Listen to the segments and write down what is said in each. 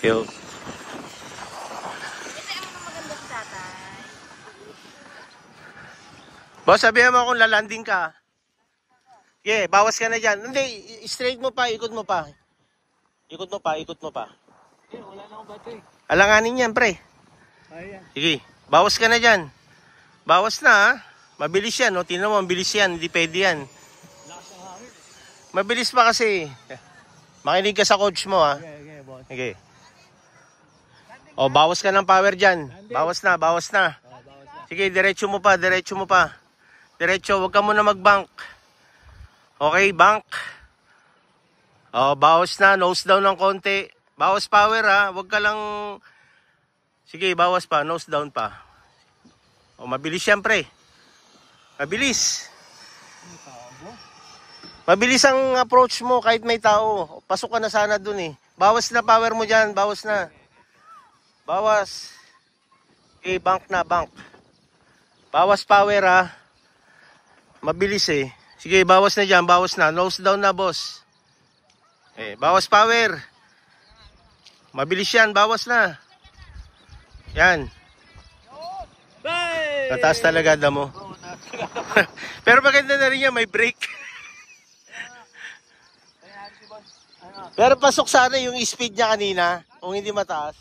Yo. Ito yung maganda si tatay. Boss, sabihan mo kung lalanding ka. Yeah, bawas ka na dyan. Hindi, straight mo pa, ikot mo pa. Ikot mo pa, ikot mo pa. Wala na akong battery. Alanganin yan, pre. Ayan. Sige, bawas ka na dyan. Bawas na, ha? Mabilis yan, no? Tingnan mo, mabilis yan. Hindi pwede yan. Mabilis pa kasi. Makinig ka sa coach mo, ha? Okay, boss. Okay. O, bawas ka ng power dyan. Bawas na, bawas na. Bawas na. Sige, diretso mo pa, diretso mo pa. Diretso, huwag ka muna mag-bank. Okay, bank. O, bawas na, nose down ng konti. Bawas power, ha? Huwag ka lang... Sige, bawas pa, nose down pa. O, mabilis yan, pre. Mabilis. Mabilis ang approach mo kahit may tao. Pasok ka na sana dun eh. Bawas na power mo dyan, bawas na. Bawas. Okay, bank na, bank. Bawas power, ha? Mabilis eh. Sige, bawas na dyan, bawas na. Nose down na, boss. Eh, bawas power. Mabilis yan, bawas na. Yan. Bye! Tataas talaga damo. Pero maganda na rin yan, may brake. Pero pasok sana yung speed niya kanina, kung hindi mataas.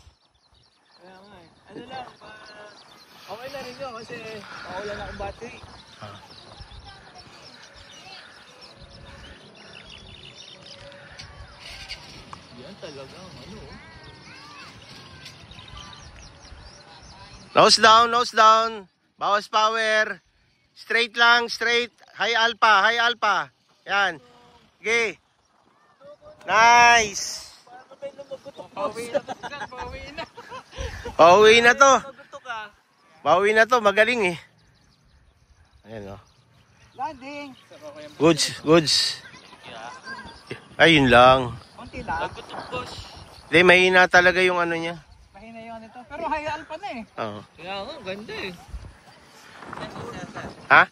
Kaya nga eh. Ano lang, okay na rin yun kasi wala na akong battery. Yan talagang ano. Nose down, nose down. Bawas power. Straight lang, straight. High alpha, high alpha. Yan. Okay. Nice. Paano ba yung lumagutok? Pauwi na to. Pauwi na. Pauwi na to. Lumagutok ka. Pauwi na to, magaling eh. Ayan o. Landing. Goods, goods. Ayun lang. Konti lang. Lumagutok, boss. Hindi, mahina talaga yung ano niya. Mahina yung ano ito. Pero high alpha na eh. Oo. Kaya nga, ganda eh. Ha?